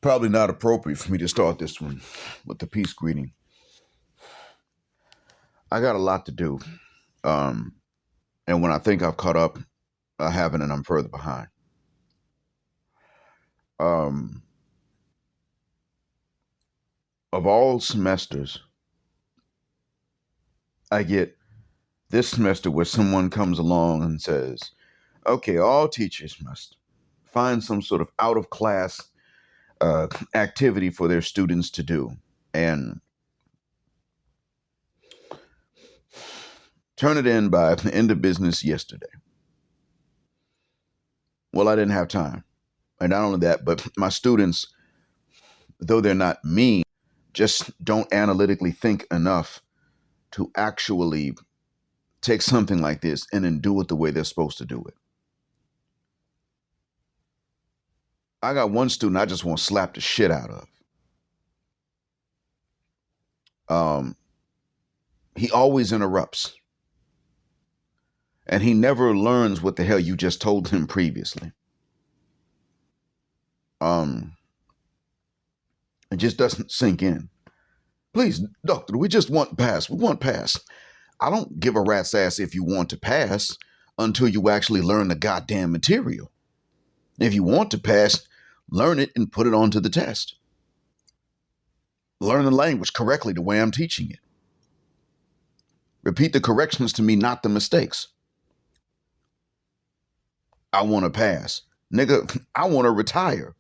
Probably not appropriate for me to start this one with the peace greeting. I got a lot to do. Um, and when I think I've caught up, I haven't, and I'm further behind. Um, of all semesters, I get this semester where someone comes along and says, okay, all teachers must find some sort of out of class activity for their students to do and turn it in by the end of business yesterday. Well, I didn't have time. And not only that, but my students, though they're not mean, just don't analytically think enough to actually take something like this and then do it the way they're supposed to do it. I got one student I just want to slap the shit out of. He always interrupts. And he never learns what the hell you just told him previously. It just doesn't sink in. Please, doctor, we just want pass. We want pass. I don't give a rat's ass if you want to pass until you actually learn the goddamn material. If you want to pass, learn it and put it onto the test. Learn the language correctly the way I'm teaching it. Repeat the corrections to me, not the mistakes. I want to pass. Nigga, I want to retire.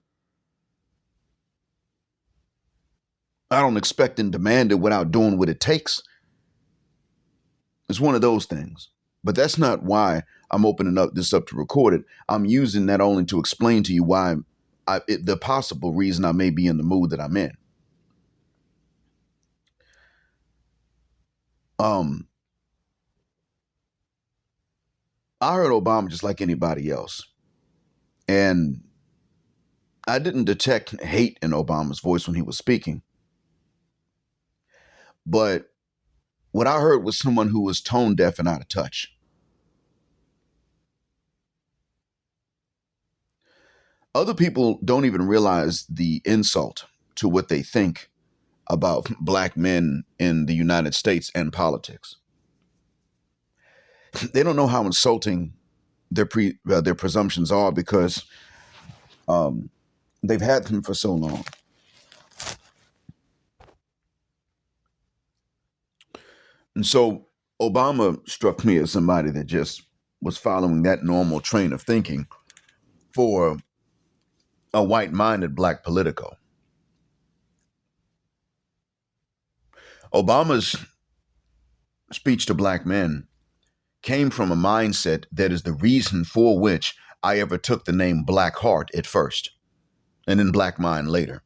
I don't expect and demand it without doing what it takes. It's one of those things. But that's not why I'm opening up this up to record it. I'm using that only to explain to you why the possible reason I may be in the mood that I'm in. I heard Obama just like anybody else. And I didn't detect hate in Obama's voice when he was speaking. But what I heard was someone who was tone deaf and out of touch. Other people don't even realize the insult to what they think about black men in the United States and politics. They don't know how insulting their presumptions are because they've had them for so long. And so Obama struck me as somebody that just was following that normal train of thinking for a white-minded black politico. Obama's speech to black men came from a mindset that is the reason for which I ever took the name Black Heart at first, and then Black Mind later.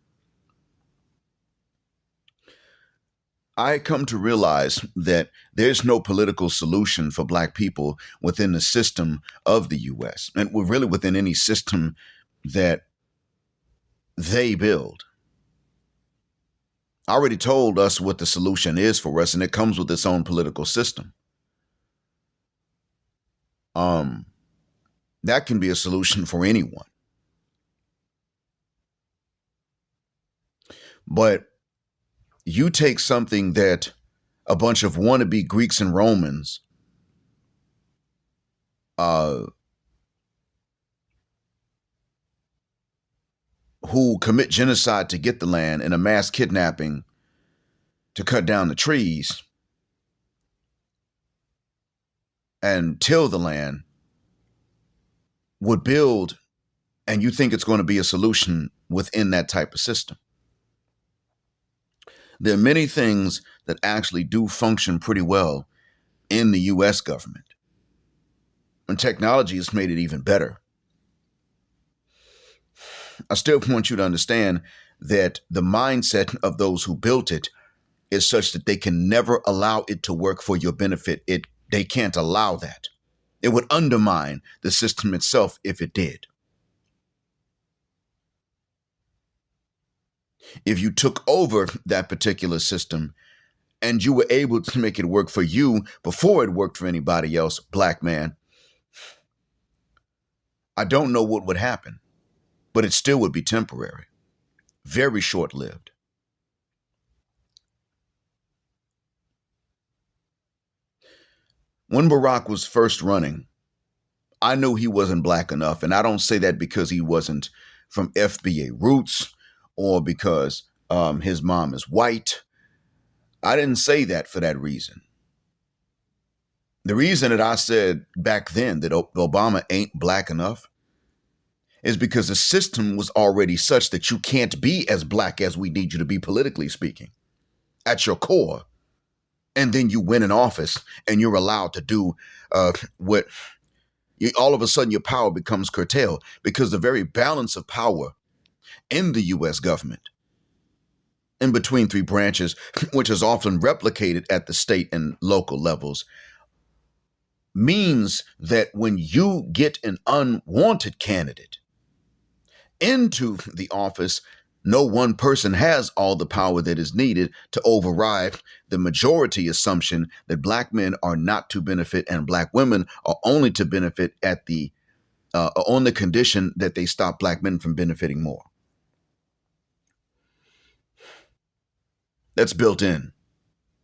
I come to realize that there's no political solution for black people within the system of the U.S. and really within any system that they build. I already told us what the solution is for us, and it comes with its own political system. That can be a solution for anyone. But you take something that a bunch of wannabe Greeks and Romans who commit genocide to get the land and a mass kidnapping to cut down the trees and till the land would build, and you think it's going to be a solution within that type of system. There are many things that actually do function pretty well in the U.S. government. And technology has made it even better. I still want you to understand that the mindset of those who built it is such that they can never allow it to work for your benefit. They can't allow that. It would undermine the system itself if it did. If you took over that particular system and you were able to make it work for you before it worked for anybody else, black man, I don't know what would happen, but it still would be temporary. Very short-lived. When Barack was first running, I knew he wasn't black enough. And I don't say that because he wasn't from FBA roots or because his mom is white. I didn't say that for that reason. The reason that I said back then that Obama ain't black enough is because the system was already such that you can't be as black as we need you to be, politically speaking, at your core. And then you win an office and you're allowed to do what all of a sudden your power becomes curtailed, because the very balance of power in the U.S. government in between three branches, which is often replicated at the state and local levels, means that when you get an unwanted candidate into the office, no one person has all the power that is needed to override the majority assumption that black men are not to benefit and black women are only to benefit at the on the condition that they stop black men from benefiting more. That's built in.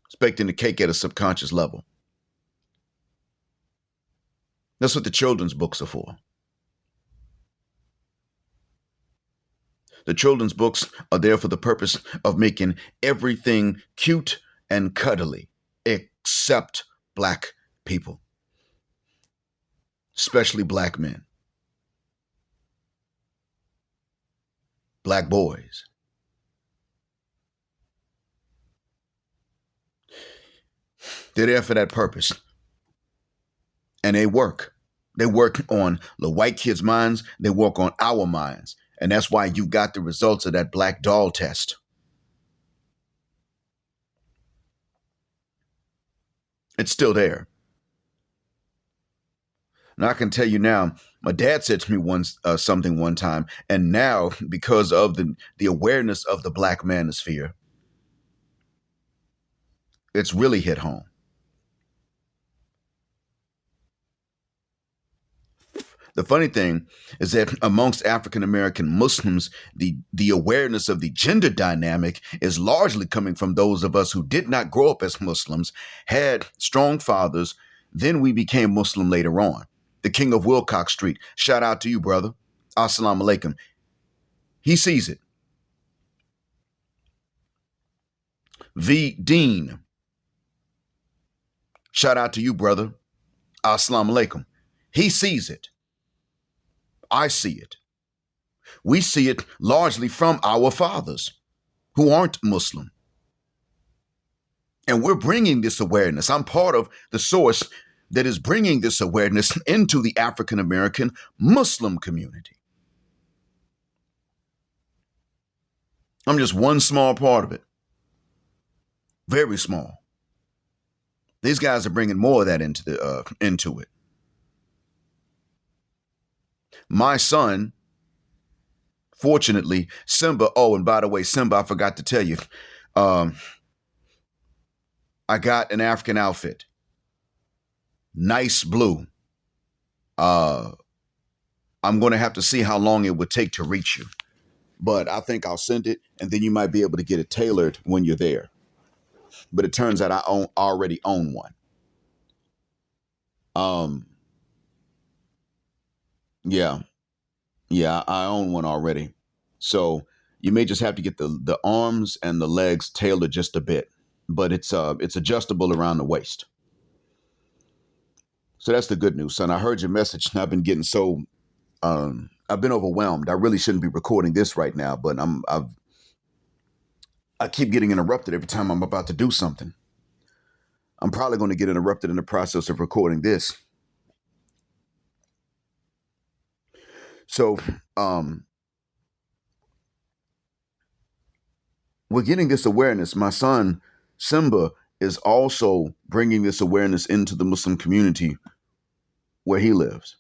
It's baked in the cake at a subconscious level. That's what the children's books are for. The children's books are there for the purpose of making everything cute and cuddly, except black people, especially black men, black boys. They're there for that purpose. And they work. They work on the white kids' minds. They work on our minds. And that's why you got the results of that black doll test. It's still there. And I can tell you now, my dad said to me something one time, and now because of the awareness of the black manosphere, it's really hit home. The funny thing is that amongst African American Muslims, the awareness of the gender dynamic is largely coming from those of us who did not grow up as Muslims, had strong fathers, then we became Muslim later on. The King of Wilcox Street, shout out to you, brother. Assalamu alaikum. He sees it. The Dean, shout out to you, brother. Assalamu alaikum. He sees it. I see it. We see it largely from our fathers who aren't Muslim. And we're bringing this awareness. I'm part of the source that is bringing this awareness into the African American Muslim community. I'm just one small part of it. Very small. These guys are bringing more of that into it. My son, fortunately, Simba. Oh, and by the way, Simba, I forgot to tell you, I got an African outfit. Nice blue. I'm going to have to see how long it would take to reach you. But I think I'll send it, and then you might be able to get it tailored when you're there. But it turns out I already own one. Yeah, I own one already. So you may just have to get the arms and the legs tailored just a bit, but it's adjustable around the waist. So that's the good news, son. I heard your message, and I've been getting I've been overwhelmed. I really shouldn't be recording this right now, but I keep getting interrupted every time I'm about to do something. I'm probably going to get interrupted in the process of recording this. So we're getting this awareness. My son, Simba, is also bringing this awareness into the Muslim community where he lives.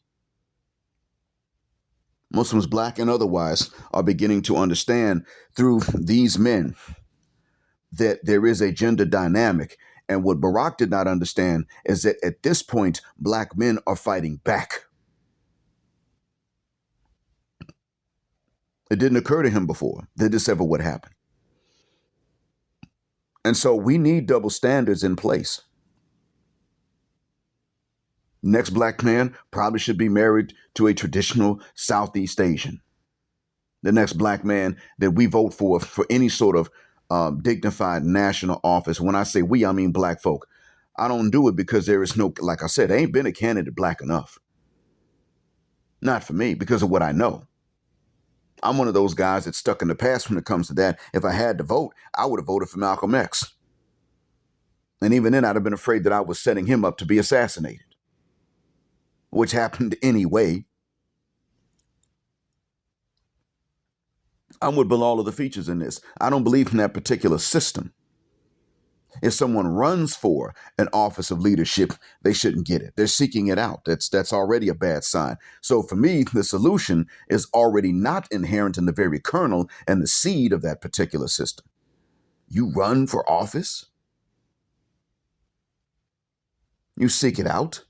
Muslims, black and otherwise, are beginning to understand through these men that there is a gender dynamic. And what Barack did not understand is that at this point, black men are fighting back. It didn't occur to him before that this ever would happen. And so we need double standards in place. Next black man probably should be married to a traditional Southeast Asian. The next black man that we vote for any sort of dignified national office. When I say we, I mean black folk. I don't do it because there is no, like I said, there ain't been a candidate black enough. Not for me, because of what I know. I'm one of those guys that's stuck in the past when it comes to that. If I had to vote, I would have voted for Malcolm X. And even then, I'd have been afraid that I was setting him up to be assassinated, which happened anyway. I'm with all of the features in this. I don't believe in that particular system. If someone runs for an office of leadership, they shouldn't get it. They're seeking it out. That's already a bad sign. So for me, the solution is already not inherent in the very kernel and the seed of that particular system. You run for office, you seek it out.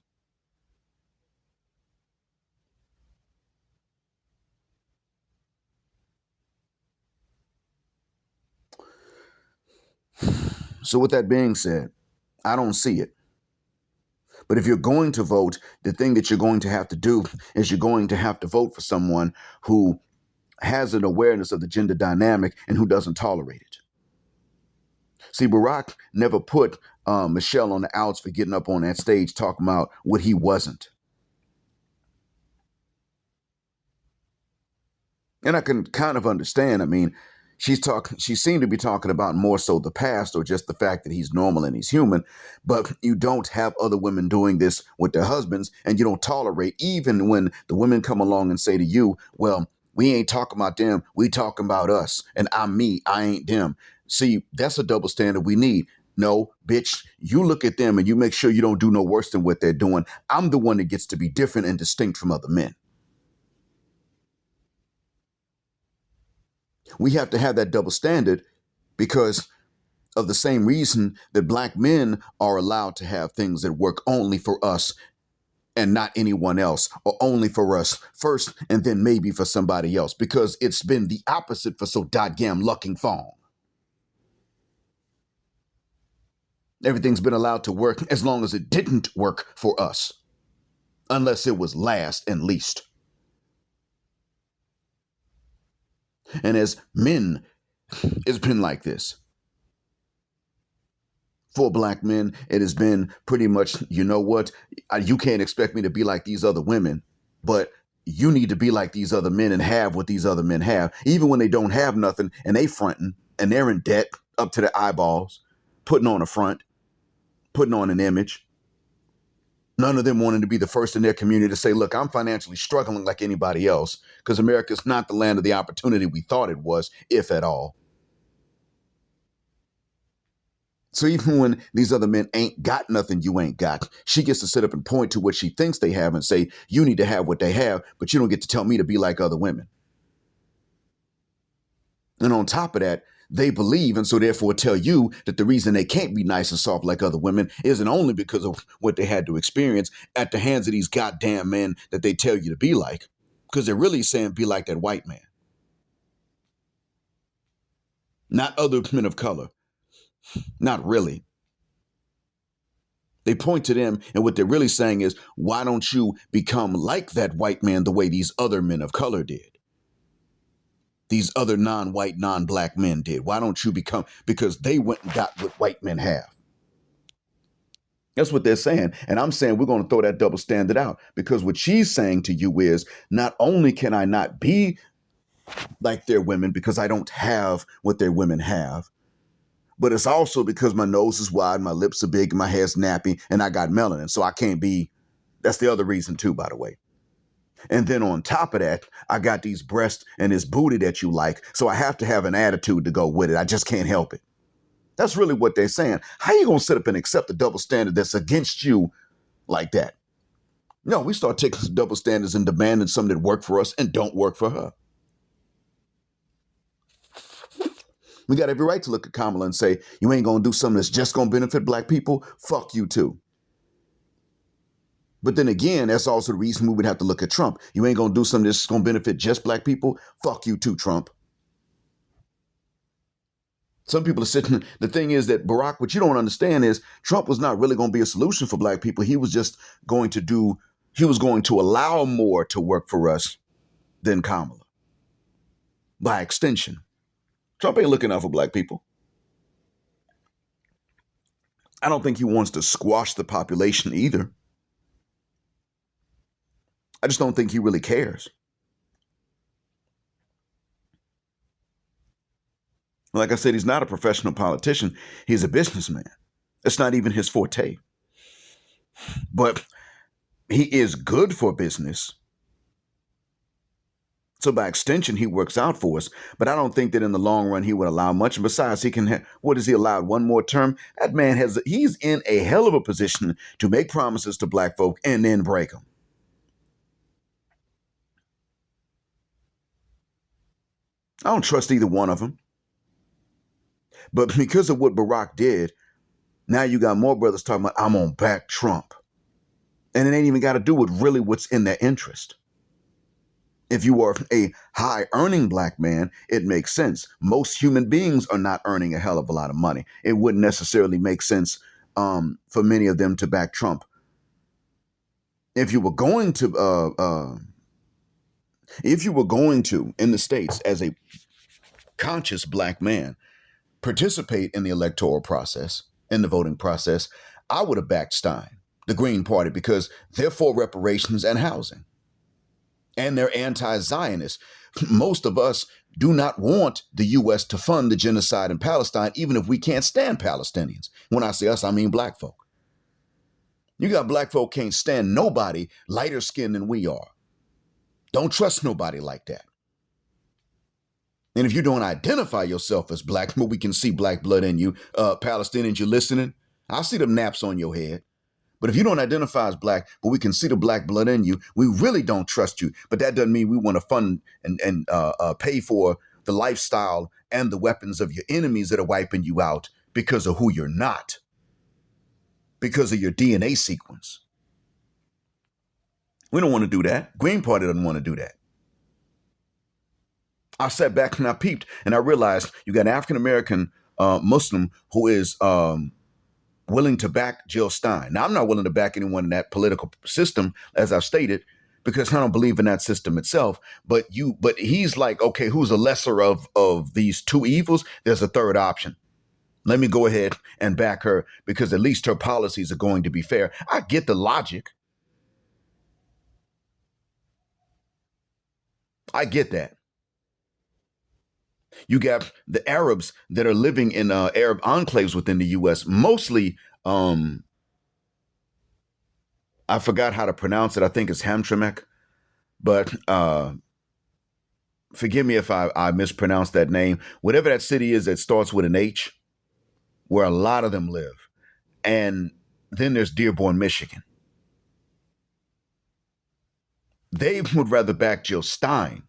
So with that being said, I don't see it. But if you're going to vote, the thing that you're going to have to do is you're going to have to vote for someone who has an awareness of the gender dynamic and who doesn't tolerate it. See, Barack never put Michelle on the outs for getting up on that stage talking about what he wasn't. And I can kind of understand. I mean, she seemed to be talking about more so the past or just the fact that he's normal and he's human. But you don't have other women doing this with their husbands, and you don't tolerate even when the women come along and say to you, well, we ain't talking about them, we talking about us, and I'm me, I ain't them. See, that's a double standard we need. No, bitch, you look at them and you make sure you don't do no worse than what they're doing. I'm the one that gets to be different and distinct from other men. We have to have that double standard because of the same reason that black men are allowed to have things that work only for us and not anyone else, or only for us first and then maybe for somebody else, because it's been the opposite for so goddamn lucking fong. Everything's been allowed to work as long as it didn't work for us, unless it was last and least. And as men, it's been like this. For black men, it has been pretty much, you know what, you can't expect me to be like these other women, but you need to be like these other men and have what these other men have, even when they don't have nothing and they fronting and they're in debt up to their eyeballs, putting on a front, putting on an image. None of them wanting to be the first in their community to say, look, I'm financially struggling like anybody else, because America's not the land of the opportunity we thought it was, if at all. So even when these other men ain't got nothing you ain't got, she gets to sit up and point to what she thinks they have and say, you need to have what they have, but you don't get to tell me to be like other women. And on top of that, they believe and so therefore tell you that the reason they can't be nice and soft like other women isn't only because of what they had to experience at the hands of these goddamn men that they tell you to be like, because they're really saying be like that white man. Not other men of color. Not really. They point to them, and what they're really saying is, why don't you become like that white man the way these other men of color did? These other non-white, non-black men did. Why don't you become, because they went and got what white men have. That's what they're saying. And I'm saying we're going to throw that double standard out, because what she's saying to you is, not only can I not be like their women because I don't have what their women have, but it's also because my nose is wide, my lips are big, my hair's nappy, and I got melanin. So I can't be, that's the other reason too, by the way. And then on top of that, I got these breasts and this booty that you like. So I have to have an attitude to go with it. I just can't help it. That's really what they're saying. How you going to sit up and accept a double standard that's against you like that? No, we start taking some double standards and demanding something that work for us and don't work for her. We got every right to look at Kamala and say, you ain't going to do something that's just going to benefit black people. Fuck you too. But then again, that's also the reason we would have to look at Trump. You ain't going to do something that's going to benefit just black people. Fuck you too, Trump. Some people are sitting. The thing is that Barack, what you don't understand is Trump was not really going to be a solution for black people. He was just going to do, he was going to allow more to work for us than Kamala by extension. Trump ain't looking out for black people. I don't think he wants to squash the population either. I just don't think he really cares. Like I said, he's not a professional politician. He's a businessman. It's not even his forte. But he is good for business. So by extension, he works out for us. But I don't think that in the long run, he would allow much. And besides, he can, what is he allowed? One more term? That man he's in a hell of a position to make promises to black folk and then break them. I don't trust either one of them. But because of what Barack did, now you got more brothers talking about, I'm on back Trump. And it ain't even got to do with really what's in their interest. If you are a high earning black man, it makes sense. Most human beings are not earning a hell of a lot of money. It wouldn't necessarily make sense for many of them to back Trump. If you were going to in the States as a conscious black man, participate in the electoral process, in the voting process, I would have backed Stein, the Green Party, because they're for reparations and housing. And they're anti-Zionist. Most of us do not want the U.S. to fund the genocide in Palestine, even if we can't stand Palestinians. When I say us, I mean black folk. You got black folk can't stand nobody lighter skinned than we are. Don't trust nobody like that. And if you don't identify yourself as black, but we can see black blood in you, Palestinians, you're listening, I see them naps on your head. But if you don't identify as black, but we can see the black blood in you, we really don't trust you. But that doesn't mean we want to fund and pay for the lifestyle and the weapons of your enemies that are wiping you out because of who you're not, because of your DNA sequence. We don't want to do that. Green Party doesn't want to do that. I sat back and I peeped and I realized you got an African-American Muslim who is willing to back Jill Stein. Now, I'm not willing to back anyone in that political system, as I've stated, because I don't believe in that system itself. But he's like, okay, who's the lesser of these two evils? There's a third option. Let me go ahead and back her because at least her policies are going to be fair. I get the logic. I get that. You got the Arabs that are living in Arab enclaves within the U.S., mostly, I forgot how to pronounce it. I think it's Hamtramck, but forgive me if I mispronounce that name. Whatever that city is that starts with an H, where a lot of them live. And then there's Dearborn, Michigan. They would rather back Jill Stein,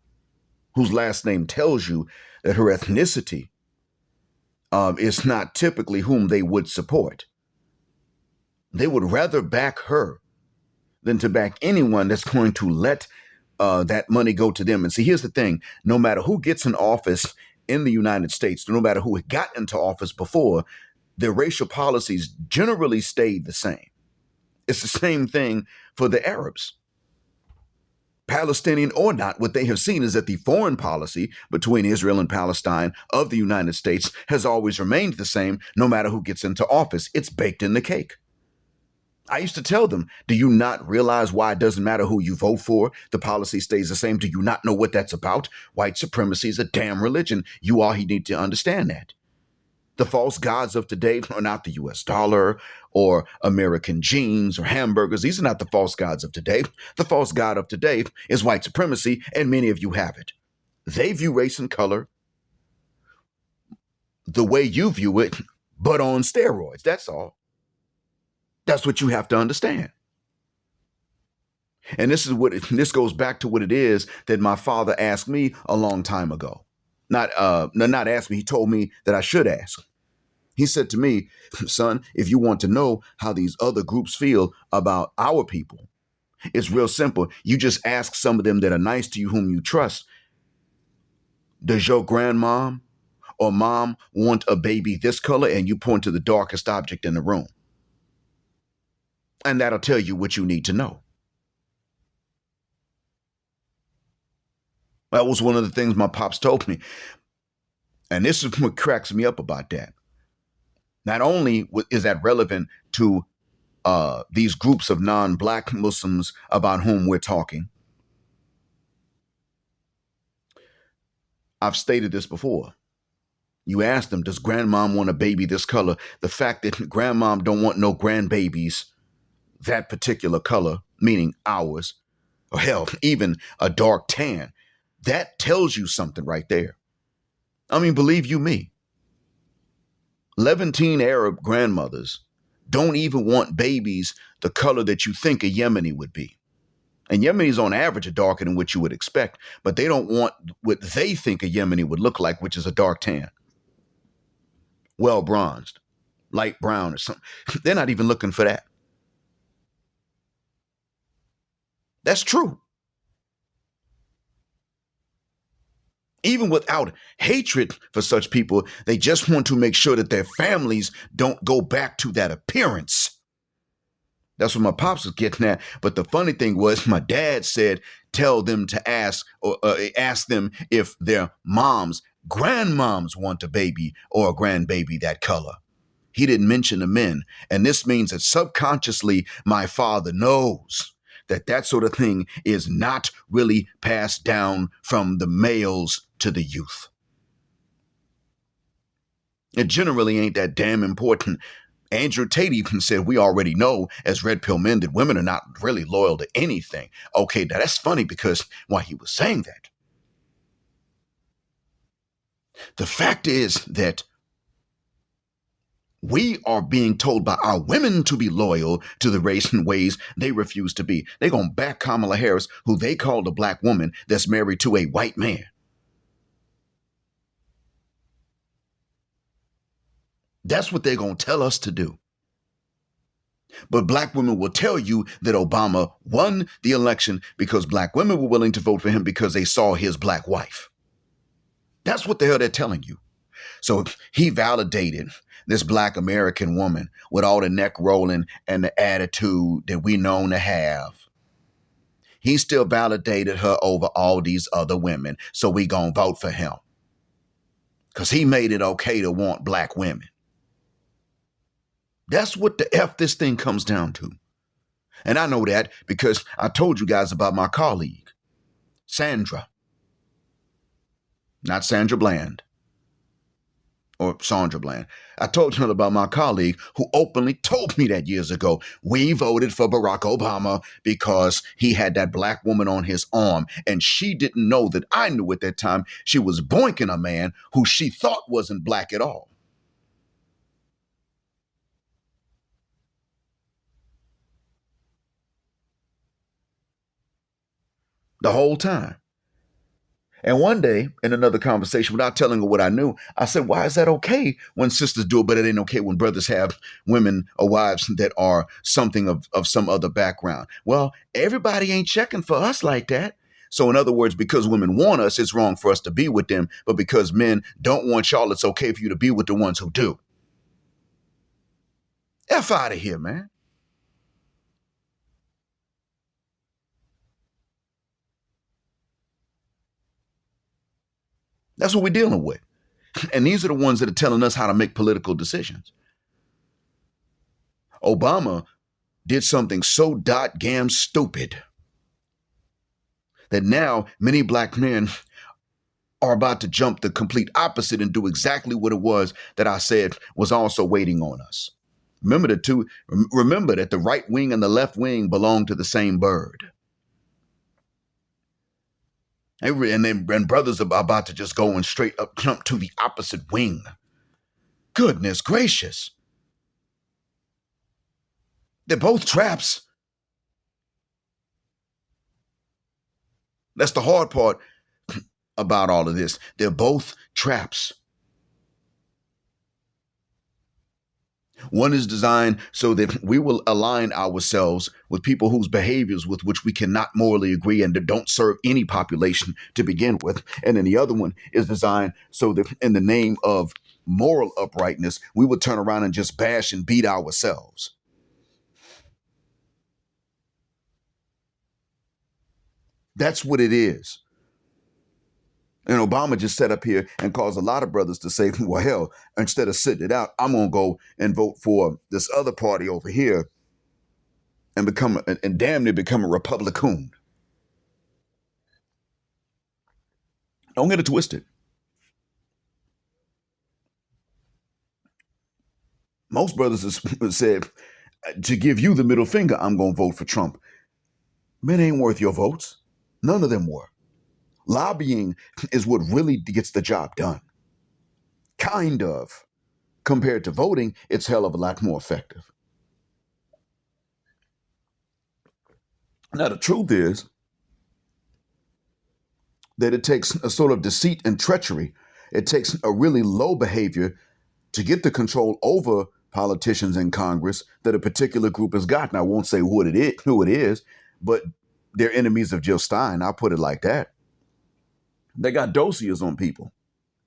whose last name tells you that her ethnicity is not typically whom they would support. They would rather back her than to back anyone that's going to let that money go to them. And see, here's the thing. No matter who gets in office in the United States, no matter who had got into office before, their racial policies generally stayed the same. It's the same thing for the Arabs. Palestinian or not, what they have seen is that the foreign policy between Israel and Palestine of the United States has always remained the same, no matter who gets into office. It's baked in the cake. I used to tell them, do you not realize why it doesn't matter who you vote for? The policy stays the same. Do you not know what that's about? White supremacy is a damn religion. You all need to understand that. The false gods of today are not the US dollar or American jeans or hamburgers. These are not the false gods of today. The false god of today is white supremacy, and many of you have it. They view race and color the way you view it, but on steroids. That's all. That's what you have to understand. And this goes back to what it is that my father asked me a long time ago. Not asked me, he told me that I should ask. He said to me, son, if you want to know how these other groups feel about our people, It's real simple. You just ask some of them that are nice to you, whom you trust, does your grandmom or mom want a baby this color? And you point to the darkest object in the room. And that'll tell you what you need to know. That was one of the things my pops told me. And this is what cracks me up about that. Not only is that relevant to these groups of non-Black Muslims about whom we're talking, I've stated this before. You ask them, does grandmom want a baby this color? The fact that grandmom don't want no grandbabies that particular color, meaning ours, or hell, even a dark tan, that tells you something right there. I mean, believe you me, Levantine Arab grandmothers don't even want babies the color that you think a Yemeni would be. And Yemenis on average are darker than what you would expect, but they don't want what they think a Yemeni would look like, which is a dark tan. Well bronzed, light brown or something. They're not even looking for that. That's true. Even without hatred for such people, they just want to make sure that their families don't go back to that appearance. That's what my pops was getting at. But the funny thing was, my dad said, tell them to ask them if their grandmoms want a baby or a grandbaby that color. He didn't mention the men. And this means that subconsciously, my father knows that sort of thing is not really passed down from the males to the youth. It generally ain't that damn important. Andrew Tate even said, we already know as red pill men that women are not really loyal to anything. Okay, now that's funny because why he was saying that. The fact is that we are being told by our women to be loyal to the race in ways they refuse to be. They're going to back Kamala Harris, who they called a Black woman that's married to a white man. That's what they're going to tell us to do. But Black women will tell you that Obama won the election because Black women were willing to vote for him because they saw his Black wife. That's what the hell they're telling you. So he validated this Black American woman with all the neck rolling and the attitude that we known to have. He still validated her over all these other women. So we gonna vote for him because he made it okay to want Black women. That's what the F this thing comes down to. And I know that because I told you guys about my colleague, Sandra. Not Sandra Bland. Or Sandra Bland. I told you about my colleague who openly told me that years ago. We voted for Barack Obama because he had that Black woman on his arm. And she didn't know that I knew at that time she was boinking a man who she thought wasn't Black at all. The whole time. And one day, in another conversation, without telling her what I knew, I said, why is that okay when sisters do it, but it ain't okay when brothers have women or wives that are something of some other background? Well, everybody ain't checking for us like that. So in other words, because women want us, it's wrong for us to be with them. But because men don't want y'all, it's okay for you to be with the ones who do. F out of here, man. That's what we're dealing with. And these are the ones that are telling us how to make political decisions. Obama did something so dot-gam stupid that now many Black men are about to jump the complete opposite and do exactly what it was that I said was also waiting on us. Remember that the right wing and the left wing belong to the same bird. And then brothers are about to just go and straight up jump to the opposite wing. Goodness gracious. They're both traps. That's the hard part about all of this. They're both traps. One is designed so that we will align ourselves with people whose behaviors with which we cannot morally agree and that don't serve any population to begin with. And then the other one is designed so that in the name of moral uprightness, we would turn around and just bash and beat ourselves. That's what it is. And Obama just sat up here and caused a lot of brothers to say, well, hell, instead of sitting it out, I'm going to go and vote for this other party over here and damn near become a Republican. Don't get it twisted. Most brothers have said, to give you the middle finger, I'm going to vote for Trump. Men ain't worth your votes. None of them were. Lobbying is what really gets the job done. Kind of. Compared to voting, it's hell of a lot more effective. Now, the truth is that it takes a sort of deceit and treachery. It takes a really low behavior to get the control over politicians in Congress that a particular group has gotten. I won't say who it is, but they're enemies of Jill Stein. I'll put it like that. They got dossiers on people,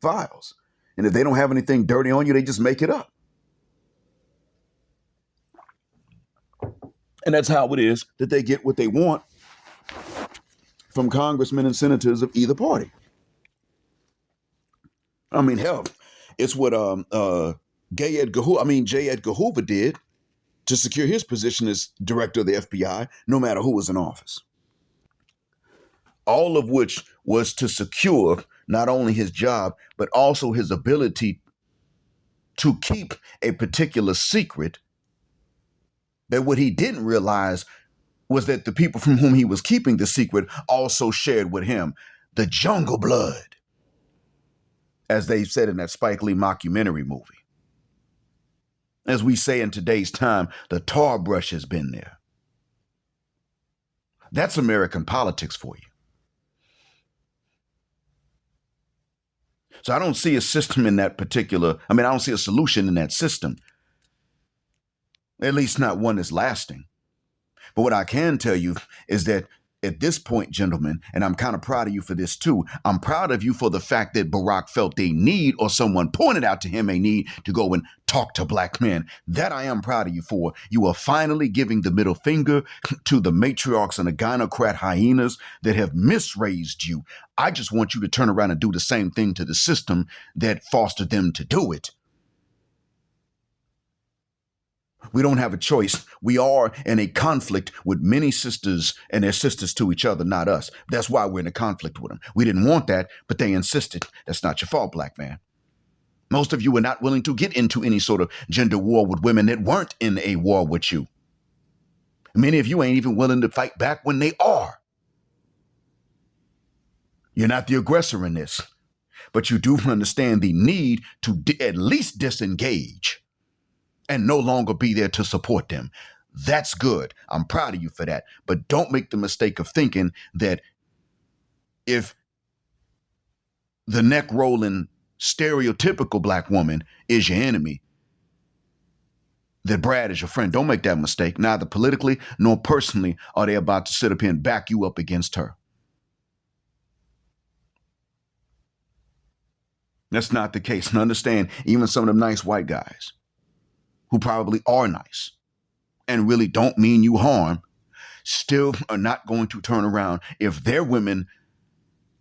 files. And if they don't have anything dirty on you, they just make it up. And that's how it is that they get what they want from congressmen and senators of either party. I mean, hell, it's what J. Edgar Hoover did to secure his position as director of the FBI, no matter who was in office. All of which was to secure not only his job, but also his ability to keep a particular secret. That what he didn't realize was that the people from whom he was keeping the secret also shared with him the jungle blood, as they said in that Spike Lee mockumentary movie. As we say in today's time, the tar brush has been there. That's American politics for you. So I don't see a system in that I don't see a solution in that system. At least not one that's lasting. But what I can tell you is that at this point, gentlemen, and I'm kind of proud of you for this too, I'm proud of you for the fact that Barack felt a need, or someone pointed out to him a need, to go and talk to black men. That I am proud of you for. You are finally giving the middle finger to the matriarchs and the gynocrat hyenas that have misraised you. I just want you to turn around and do the same thing to the system that fostered them to do it. We don't have a choice. We are in a conflict with many sisters and their sisters to each other, not us. That's why we're in a conflict with them. We didn't want that, but they insisted. That's not your fault, black man. Most of you were not willing to get into any sort of gender war with women that weren't in a war with you. Many of you ain't even willing to fight back when they are. You're not the aggressor in this, but you do understand the need to at least disengage and no longer be there to support them. That's good. I'm proud of you for that. But don't make the mistake of thinking that if the neck rolling stereotypical black woman is your enemy, that Brad is your friend. Don't make that mistake. Neither politically nor personally are they about to sit up here and back you up against her. That's not the case. And understand, even some of them nice white guys who probably are nice and really don't mean you harm, still are not going to turn around if their women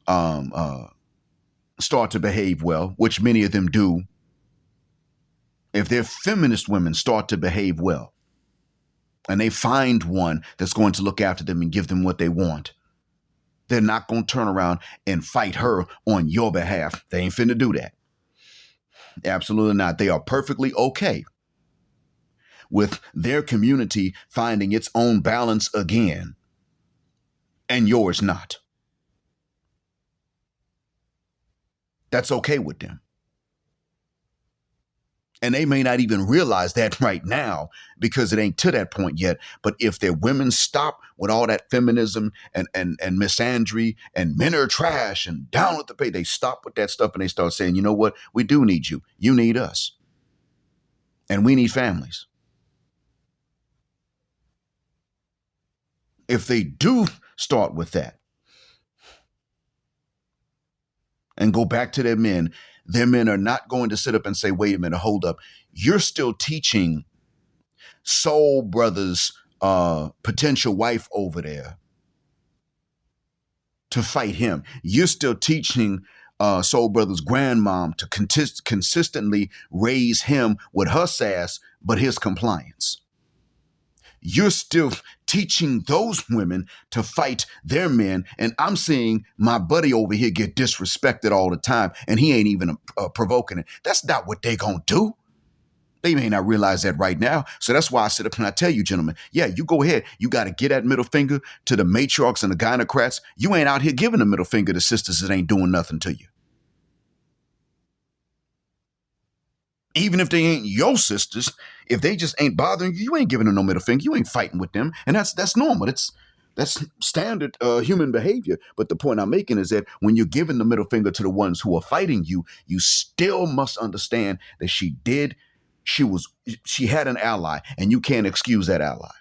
start to behave well, which many of them do. If their feminist women start to behave well and they find one that's going to look after them and give them what they want, they're not going to turn around and fight her on your behalf. They ain't finna do that. Absolutely not. They are perfectly okay with their community finding its own balance again, and yours not. That's okay with them. And they may not even realize that right now because it ain't to that point yet. But if their women stop with all that feminism and misandry and men are trash and down with the pay, they stop with that stuff and they start saying, you know what? We do need you. You need us. And we need families. If they do start with that and go back to their men are not going to sit up and say, wait a minute, hold up. You're still teaching soul brother's potential wife over there to fight him. You're still teaching soul brother's grandmom to consistently raise him with her sass, but his compliance. You're still teaching those women to fight their men. And I'm seeing my buddy over here get disrespected all the time, and he ain't even provoking it. That's not what they gonna do. They may not realize that right now. So that's why I sit up and I tell you, gentlemen, yeah, you go ahead. You got to get that middle finger to the matriarchs and the gynocrats. You ain't out here giving the middle finger to sisters that ain't doing nothing to you. Even if they ain't your sisters, if they just ain't bothering you, you ain't giving them no middle finger. You ain't fighting with them. And that's normal. That's standard human behavior. But the point I'm making is that when you're giving the middle finger to the ones who are fighting you, you still must understand that she had an ally, and you can't excuse that ally.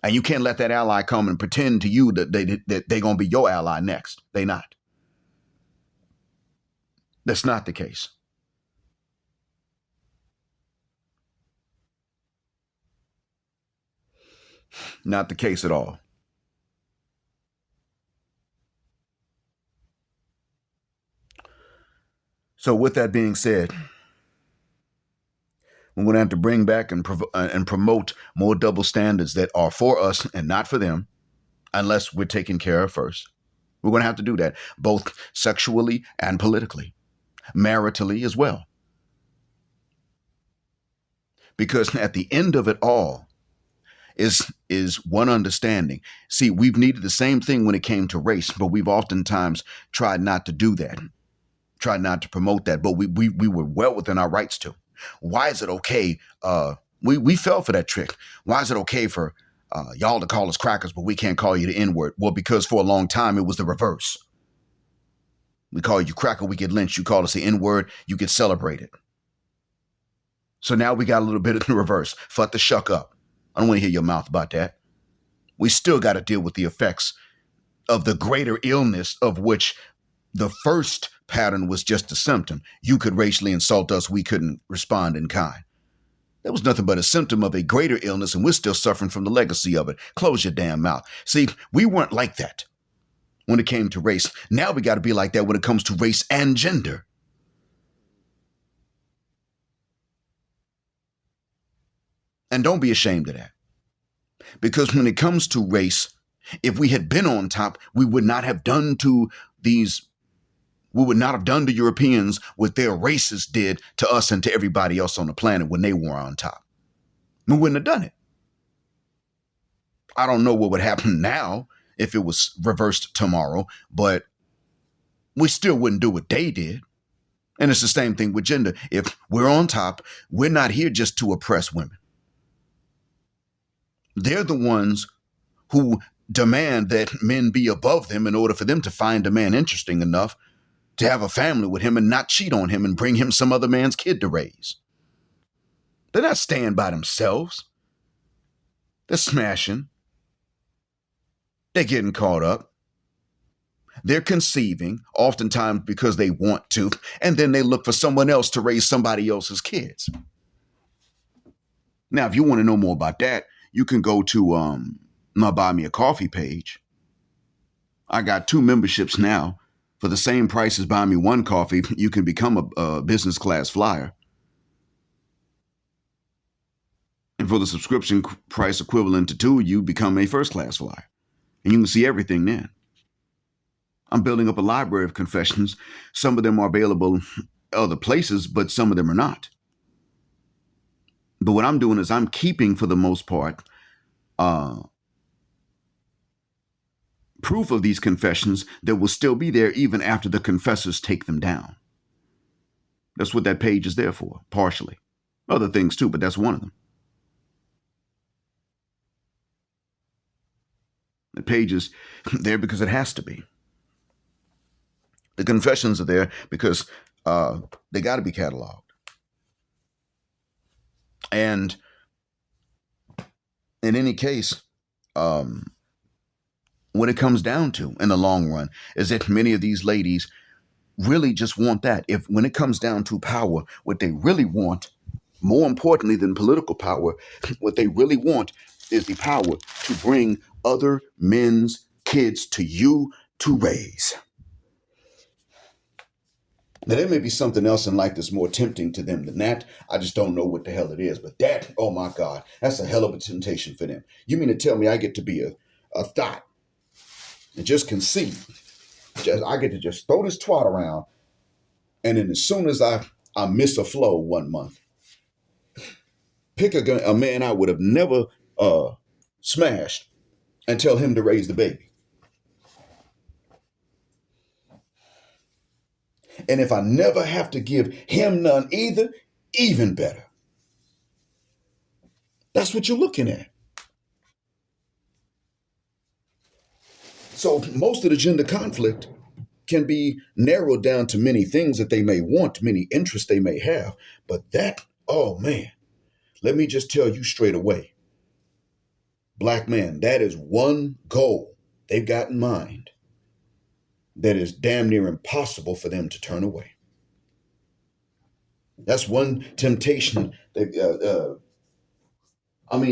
And you can't let that ally come and pretend to you that they're going to be your ally next. They not. That's not the case. Not the case at all. So with that being said, we're going to have to bring back and promote more double standards that are for us and not for them, unless we're taken care of first. We're going to have to do that, both sexually and politically, maritally as well. Because at the end of it all is one understanding. See, we've needed the same thing when it came to race, but we've oftentimes tried not to do that, tried not to promote that, but we were well within our rights to. Why is it okay? We fell for that trick. Why is it okay for y'all to call us crackers, but we can't call you the N-word? Well, because for a long time, it was the reverse. We call you cracker, we get lynched. You call us the N-word, you get celebrated. So now we got a little bit of the reverse. Fuck the shuck up. I don't want to hear your mouth about that. We still got to deal with the effects of the greater illness of which the first pattern was just a symptom. You could racially insult us. We couldn't respond in kind. That was nothing but a symptom of a greater illness, and we're still suffering from the legacy of it. Close your damn mouth. See, we weren't like that when it came to race. Now we got to be like that when it comes to race and gender. And don't be ashamed of that. Because when it comes to race, if we had been on top, we would not have done to Europeans what their racists did to us and to everybody else on the planet when they were on top. We wouldn't have done it. I don't know what would happen now if it was reversed tomorrow, but we still wouldn't do what they did. And it's the same thing with gender. If we're on top, we're not here just to oppress women. They're the ones who demand that men be above them in order for them to find a man interesting enough to have a family with him and not cheat on him and bring him some other man's kid to raise. They're not staying by themselves. They're smashing. They're getting caught up. They're conceiving, oftentimes because they want to, and then they look for someone else to raise somebody else's kids. Now, if you want to know more about that, you can go to my Buy Me a Coffee page. I got 2 memberships now. For the same price as Buy Me One Coffee, you can become a business class flyer. And for the subscription price equivalent to 2, you become a first class flyer. And you can see everything then. I'm building up a library of confessions. Some of them are available other places, but some of them are not. But what I'm doing is I'm keeping, for the most part, proof of these confessions that will still be there even after the confessors take them down. That's what that page is there for, partially. Other things too, but that's one of them. The page is there because it has to be. The confessions are there because they got to be cataloged. And in any case, what it comes down to in the long run is that many of these ladies really just want that. If when it comes down to power, what they really want, more importantly than political power, what they really want is the power to bring other men's kids to you to raise. Now, there may be something else in life that's more tempting to them than that. I just don't know what the hell it is. But that, oh my God, that's a hell of a temptation for them. You mean to tell me I get to be a thought and just conceive? I get to just throw this twat around, and then as soon as I miss a flow one month, pick a man I would have never smashed and tell him to raise the baby. And if I never have to give him none either, even better. That's what you're looking at. So most of the gender conflict can be narrowed down to many things that they may want, many interests they may have. But that, oh man, let me just tell you straight away, black man, that is one goal they've got in mind that is damn near impossible for them to turn away. That's one temptation.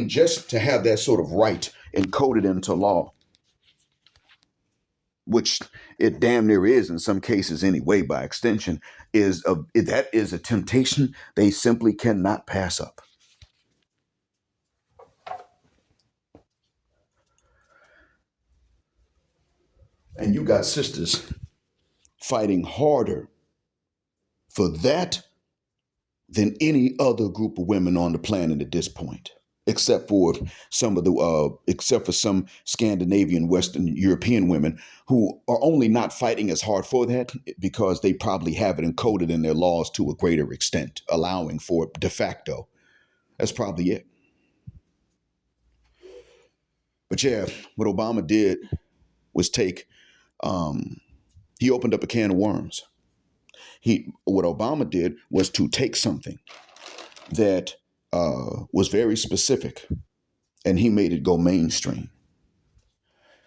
Just to have that sort of right encoded into law, which it damn near is in some cases anyway, by extension, that is a temptation they simply cannot pass up. And you got sisters fighting harder for that than any other group of women on the planet at this point, except for some Scandinavian, Western European women who are only not fighting as hard for that because they probably have it encoded in their laws to a greater extent, allowing for it de facto. That's probably it. But yeah, what Obama did was he opened up a can of worms. What Obama did was to take something that was very specific, and he made it go mainstream.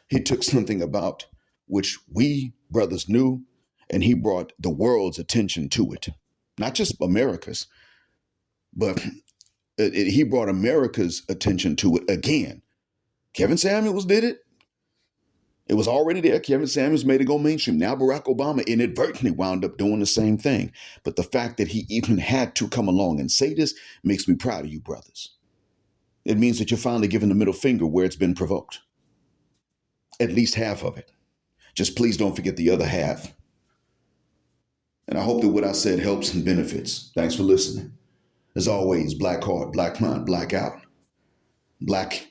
He took something about which we brothers knew, and he brought the world's attention to it. Not just America's, but he brought America's attention to it again. Kevin Samuels did it. It was already there. Kevin Samuels made it go mainstream. Now Barack Obama inadvertently wound up doing the same thing. But the fact that he even had to come along and say this makes me proud of you, brothers. It means that you're finally giving the middle finger where it's been provoked. At least half of it. Just please don't forget the other half. And I hope that what I said helps and benefits. Thanks for listening. As always, black heart, black mind, black out. Black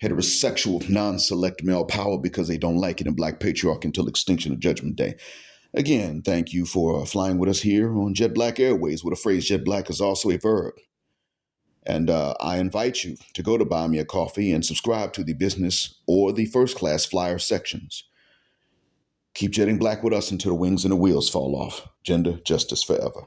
heterosexual, non-select male power because they don't like it, and black patriarch until extinction of Judgment Day. Again, thank you for flying with us here on Jet Black Airways, where the phrase jet black is also a verb. And I invite you to go to Buy Me a Coffee and subscribe to the business or the first class flyer sections. Keep jetting black with us until the wings and the wheels fall off. Gender justice forever.